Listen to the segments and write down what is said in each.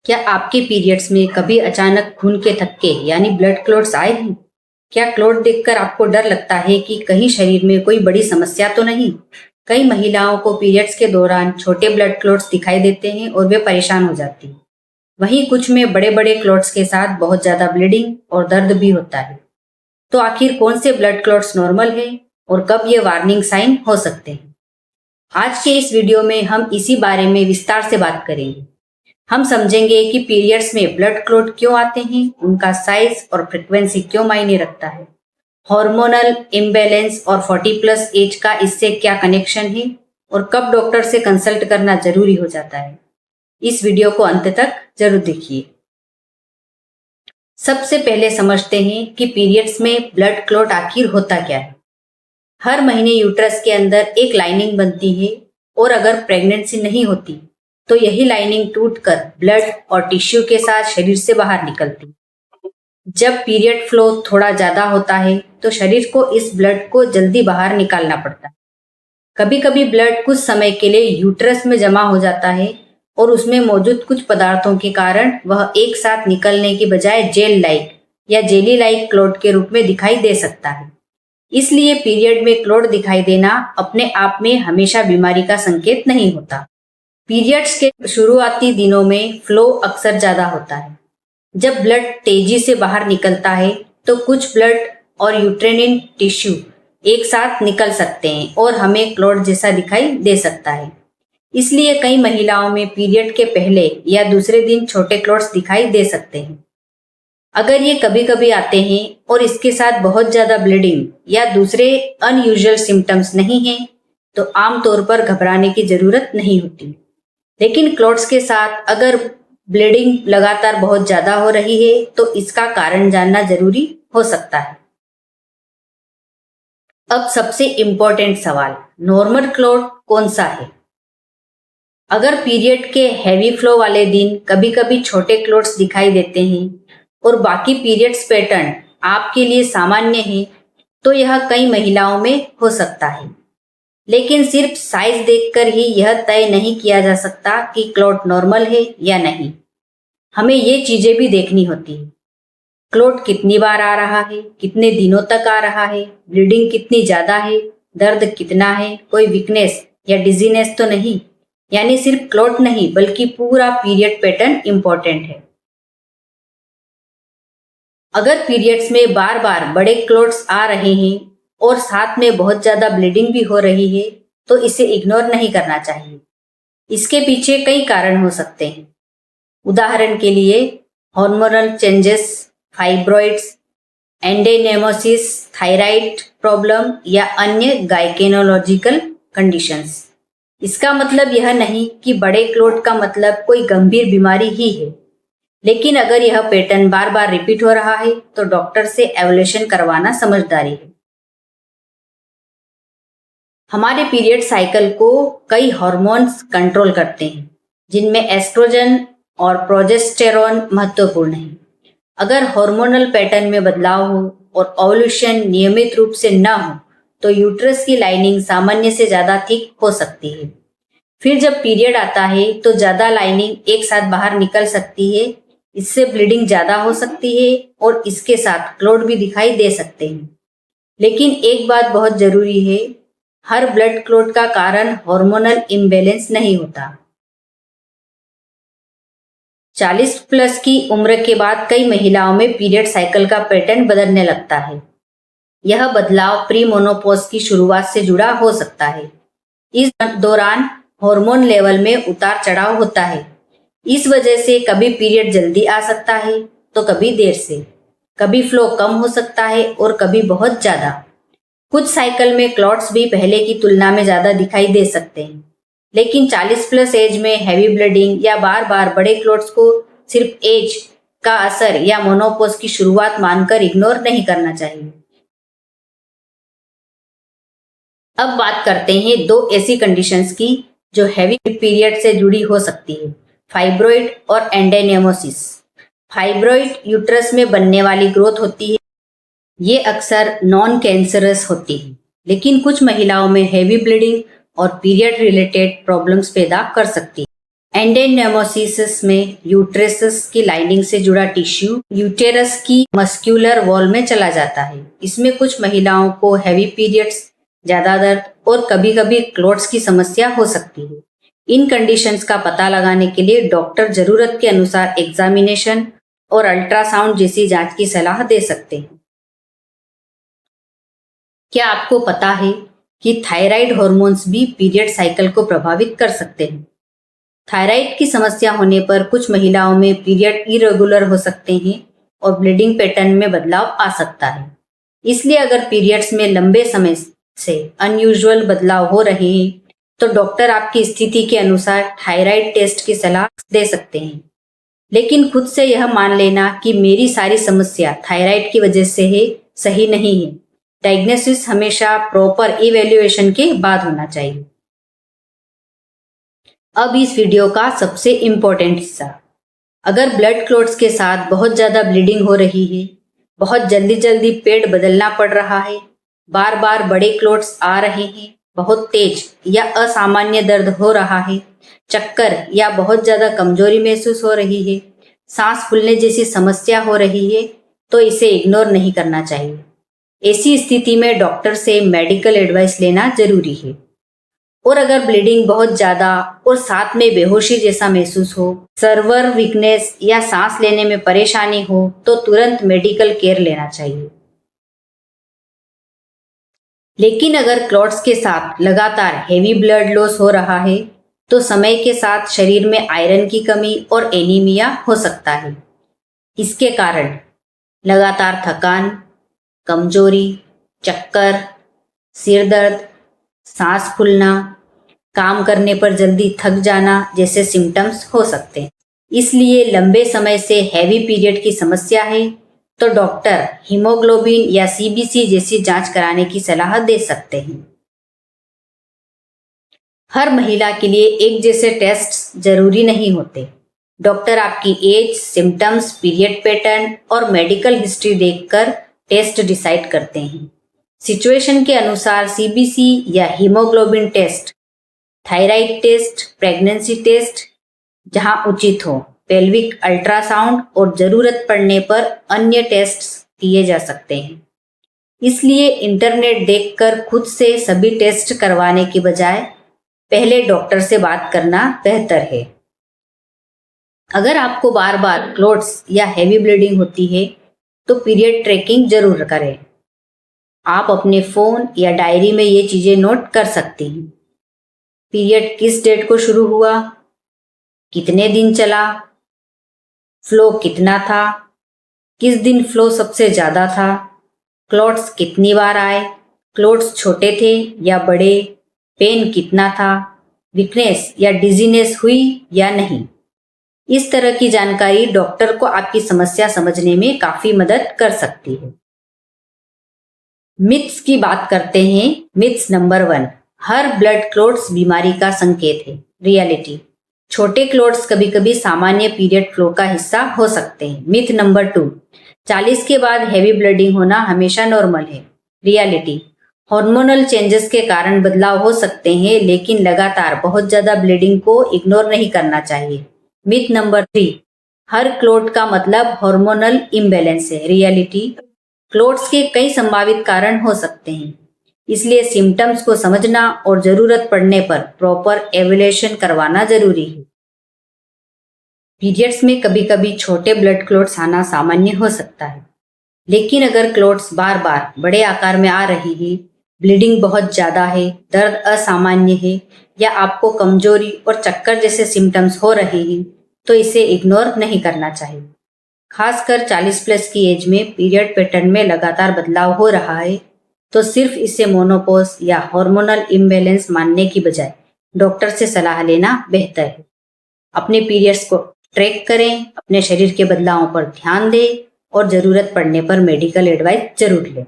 क्या आपके पीरियड्स में कभी अचानक खून के थक्के यानी ब्लड क्लॉट्स आए हैं? क्या क्लॉट देखकर आपको डर लगता है कि कहीं शरीर में कोई बड़ी समस्या तो नहीं? कई महिलाओं को पीरियड्स के दौरान छोटे ब्लड क्लॉट्स दिखाई देते हैं और वे परेशान हो जाती हैं। वहीं कुछ में बड़े बड़े क्लॉट्स के साथ बहुत ज्यादा ब्लीडिंग और दर्द भी होता है। तो आखिर कौन से ब्लड क्लॉट्स नॉर्मल है और कब ये वार्निंग साइन हो सकते हैं? आज के इस वीडियो में हम इसी बारे में विस्तार से बात करेंगे। हम समझेंगे कि पीरियड्स में ब्लड क्लॉट क्यों आते हैं, उनका साइज और फ्रीक्वेंसी क्यों मायने रखता है, हार्मोनल इम्बैलेंस और 40 प्लस एज का इससे क्या कनेक्शन है और कब डॉक्टर से कंसल्ट करना जरूरी हो जाता है। इस वीडियो को अंत तक जरूर देखिए। सबसे पहले समझते हैं कि पीरियड्स में ब्लड क्लॉट आखिर होता क्या है। हर महीने यूट्रस के अंदर एक लाइनिंग बनती है और अगर प्रेगनेंसी नहीं होती तो यही लाइनिंग टूटकर ब्लड और टिश्यू के साथ शरीर से बाहर निकलती। जब पीरियड फ्लो थोड़ा ज्यादा होता है तो शरीर को इस ब्लड को जल्दी बाहर निकालना पड़ता है। कभी कभी ब्लड कुछ समय के लिए यूट्रस में जमा हो जाता है और उसमें मौजूद कुछ पदार्थों के कारण वह एक साथ निकलने की बजाय जेल लाइक या जेली लाइक क्लॉट के रूप में दिखाई दे सकता है। इसलिए पीरियड में क्लॉट दिखाई देना अपने आप में हमेशा बीमारी का संकेत नहीं होता। पीरियड्स के शुरुआती दिनों में फ्लो अक्सर ज्यादा होता है। जब ब्लड तेजी से बाहर निकलता है तो कुछ ब्लड और यूट्रेनिन टिश्यू एक साथ निकल सकते हैं और हमें क्लॉट जैसा दिखाई दे सकता है। इसलिए कई महिलाओं में पीरियड के पहले या दूसरे दिन छोटे क्लॉट्स दिखाई दे सकते हैं। अगर ये कभी कभी आते हैं और इसके साथ बहुत ज्यादा ब्लीडिंग या दूसरे अनयूजुअल सिम्टम्स नहीं हैं तो आमतौर पर घबराने की जरूरत नहीं होती। लेकिन क्लॉट्स के साथ अगर ब्लीडिंग लगातार बहुत ज्यादा हो रही है तो इसका कारण जानना जरूरी हो सकता है। अब सबसे इम्पोर्टेंट सवाल, नॉर्मल क्लॉट कौन सा है? अगर पीरियड के हैवी फ्लो वाले दिन कभी कभी छोटे क्लॉट्स दिखाई देते हैं और बाकी पीरियड्स पैटर्न आपके लिए सामान्य है तो यह कई महिलाओं में हो सकता है। लेकिन सिर्फ साइज देखकर ही यह तय नहीं किया जा सकता कि क्लॉट नॉर्मल है या नहीं। हमें ये चीजें भी देखनी होती है। क्लॉट कितनी बार आ रहा है, कितने दिनों तक आ रहा है, ब्लीडिंग कितनी ज्यादा है, दर्द कितना है, कोई वीकनेस या डिजीनेस तो नहीं। यानी सिर्फ क्लॉट नहीं बल्कि पूरा पीरियड पैटर्न इंपॉर्टेंट है। अगर पीरियड्स में बार बार बड़े क्लॉट्स आ रहे हैं और साथ में बहुत ज्यादा ब्लीडिंग भी हो रही है तो इसे इग्नोर नहीं करना चाहिए। इसके पीछे कई कारण हो सकते हैं। उदाहरण के लिए hormonal changes, fibroids, adenomyosis, thyroid problem या अन्य गायनेकोलॉजिकल कंडीशंस। इसका मतलब यह नहीं कि बड़े क्लॉट का मतलब कोई गंभीर बीमारी ही है। लेकिन अगर यह पैटर्न बार बार रिपीट हो रहा है तो डॉक्टर से एवल्यूशन करवाना समझदारी है। हमारे पीरियड साइकिल को कई हार्मोन्स कंट्रोल करते हैं जिनमें एस्ट्रोजन और प्रोजेस्टेरोन महत्वपूर्ण है। अगर हार्मोनल पैटर्न में बदलाव हो और ओव्यूलेशन नियमित रूप से न हो तो यूट्रस की लाइनिंग सामान्य से ज्यादा थिक हो सकती है। फिर जब पीरियड आता है तो ज्यादा लाइनिंग एक साथ बाहर निकल सकती है। इससे ब्लीडिंग ज्यादा हो सकती है और इसके साथ क्लॉट भी दिखाई दे सकते हैं। लेकिन एक बात बहुत जरूरी है, हर ब्लड क्लॉट का कारण हार्मोनल इम्बैलेंस नहीं होता। 40 प्लस की उम्र के बाद कई महिलाओं में पीरियड साइकिल का पैटर्न बदलने लगता है। यह बदलाव प्री मोनोपॉज की शुरुआत से जुड़ा हो सकता है। इस दौरान हार्मोन लेवल में उतार चढ़ाव होता है। इस वजह से कभी पीरियड जल्दी आ सकता है तो कभी देर से, कभी फ्लो कम हो सकता है और कभी बहुत ज्यादा। कुछ साइकिल में क्लॉट्स भी पहले की तुलना में ज्यादा दिखाई दे सकते हैं। लेकिन 40 प्लस एज में हैवी ब्लीडिंग या बार बार बड़े क्लॉट्स को सिर्फ एज का असर या मोनोपॉज की शुरुआत मानकर इग्नोर नहीं करना चाहिए। अब बात करते हैं दो ऐसी कंडीशंस की जो हैवी पीरियड से जुड़ी हो सकती है, फाइब्रॉइड और एंडेनेमोसिस। फाइब्रॉइड यूट्रस में बनने वाली ग्रोथ होती है। ये अक्सर नॉन कैंसरस होती है लेकिन कुछ महिलाओं में हैवी ब्लीडिंग और पीरियड रिलेटेड प्रॉब्लम्स पैदा कर सकती है। एंडेनेमोसिस में यूट्रस की लाइनिंग से जुड़ा टिश्यू यूटेरस की मस्क्यूलर वॉल में चला जाता है। इसमें कुछ महिलाओं को हैवी पीरियड्स, ज्यादा दर्द और कभी-कभी क्लोट्स की समस्या हो सकती है। इन कंडीशंस का पता लगाने के लिए डॉक्टर जरूरत के अनुसार एग्जामिनेशन और अल्ट्रासाउंड जैसी जांच की सलाह दे सकते हैं। क्या आपको पता है कि थायराइड हार्मोन्स भी पीरियड साइकिल को प्रभावित कर सकते हैं? थायराइड की समस्या होने पर कुछ महिलाओं में पीरियड इरेगुलर हो सकते हैं और ब्लीडिंग पैटर्न में बदलाव आ सकता है। इसलिए अगर पीरियड्स में लंबे समय से अनयूजुअल बदलाव हो रहे हैं तो डॉक्टर आपकी स्थिति के अनुसार थायराइड टेस्ट की सलाह दे सकते हैं। लेकिन खुद से यह मान लेना कि मेरी सारी समस्या थायराइड की वजह से है, सही नहीं है। डायग्नोसिस हमेशा प्रॉपर इवैल्यूएशन के बाद होना चाहिए। अब इस वीडियो का सबसे इम्पोर्टेंट हिस्सा, अगर ब्लड क्लॉट्स के साथ बहुत ज्यादा ब्लीडिंग हो रही है, बहुत जल्दी जल्दी पेड बदलना पड़ रहा है, बार बार बड़े क्लॉट्स आ रहे हैं, बहुत तेज या असामान्य दर्द हो रहा है, चक्कर या बहुत ज्यादा कमजोरी महसूस हो रही है, सांस फूलने जैसी समस्या हो रही है, तो इसे इग्नोर नहीं करना चाहिए। ऐसी स्थिति में डॉक्टर से मेडिकल एडवाइस लेना जरूरी है। और अगर ब्लीडिंग बहुत ज्यादा और साथ में बेहोशी जैसा महसूस हो, सर्वर वीकनेस या सांस लेने में परेशानी हो, तो तुरंत मेडिकल केयर लेना चाहिए। लेकिन अगर क्लॉट्स के साथ लगातार हेवी ब्लड लॉस हो रहा है तो समय के साथ शरीर में आयरन की कमी और एनीमिया हो सकता है। इसके कारण लगातार थकान, कमजोरी, चक्कर, सिर दर्द, सांस फूलना, काम करने पर जल्दी थक जाना जैसे सिम्टम्स हो सकते हैं। इसलिए लंबे समय से हैवी पीरियड की समस्या है तो डॉक्टर हीमोग्लोबिन या सीबीसी जैसी जांच कराने की सलाह दे सकते हैं। हर महिला के लिए एक जैसे टेस्ट जरूरी नहीं होते। डॉक्टर आपकी एज, सिम्टम्स, पीरियड पैटर्न और मेडिकल हिस्ट्री देखकर टेस्ट डिसाइड करते हैं। सिचुएशन के अनुसार सीबीसी या haemoglobin test, thyroid test, pregnancy test जहां उचित हो, पेल्विक अल्ट्रासाउंड और जरूरत पड़ने पर अन्य टेस्ट किए जा सकते हैं। इसलिए इंटरनेट देखकर खुद से सभी टेस्ट करवाने की बजाय पहले डॉक्टर से बात करना बेहतर है। अगर आपको बार बार क्लॉट्स या हेवी ब्लीडिंग होती है तो पीरियड ट्रैकिंग जरूर करें। आप अपने फोन या डायरी में ये चीजें नोट कर सकते हैं। पीरियड किस डेट को शुरू हुआ, कितने दिन चला, फ्लो कितना था, किस दिन फ्लो सबसे ज्यादा था, क्लॉट्स कितनी बार आए, क्लॉट्स छोटे थे या बड़े, पेन कितना था, वीकनेस या डिजीनेस हुई या नहीं। इस तरह की जानकारी डॉक्टर को आपकी समस्या समझने में काफी मदद कर सकती है। मिथ्स की बात करते हैं। मिथ्स नंबर 1, हर ब्लड क्लॉट्स बीमारी का संकेत है। रियलिटी, छोटे क्लॉट्स कभी कभी सामान्य पीरियड फ्लो का हिस्सा हो सकते हैं। मिथ नंबर 2, 40 के बाद हैवी ब्लीडिंग होना हमेशा नॉर्मल है। रियलिटी, हार्मोनल चेंजेस के कारण बदलाव हो सकते हैं लेकिन लगातार बहुत ज्यादा ब्लीडिंग को इग्नोर नहीं करना चाहिए। मिथ नंबर 3, हर क्लॉट का मतलब हार्मोनल इम्बैलेंस है। रियलिटी, क्लॉट्स के कई संभावित कारण हो सकते हैं, इसलिए सिम्टम्स को समझना और जरूरत पड़ने पर प्रॉपर एवल्यूएशन करवाना जरूरी है। पीरियड्स में कभी कभी छोटे ब्लड क्लॉट्स आना सामान्य हो सकता है, लेकिन अगर क्लॉट्स बार बार बड़े आकार में आ रही है, ब्लीडिंग बहुत ज्यादा है, दर्द असामान्य है या आपको कमजोरी और चक्कर जैसे सिम्टम्स हो रहे हैं तो इसे इग्नोर नहीं करना चाहिए। खासकर 40 प्लस की एज में पीरियड पैटर्न में लगातार बदलाव हो रहा है तो सिर्फ इसे मोनोपॉज या हार्मोनल इम्बैलेंस मानने की बजाय डॉक्टर से सलाह लेना बेहतर है। अपने पीरियड्स को ट्रैक करें, अपने शरीर के बदलावों पर ध्यान दें और जरूरत पड़ने पर मेडिकल एडवाइस जरूर लें।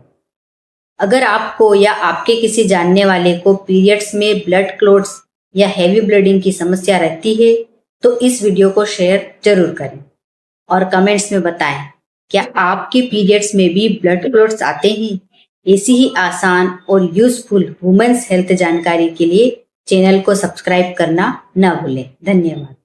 अगर आपको या आपके किसी जानने वाले को पीरियड्स में ब्लड क्लॉट्स या हेवी ब्लीडिंग की समस्या रहती है तो इस वीडियो को शेयर जरूर करें और कमेंट्स में बताएं क्या आपके पीरियड्स में भी ब्लड क्लॉट्स आते हैं। ऐसी ही आसान और यूजफुल वुमेन्स हेल्थ जानकारी के लिए चैनल को सब्सक्राइब करना न भूलें। धन्यवाद।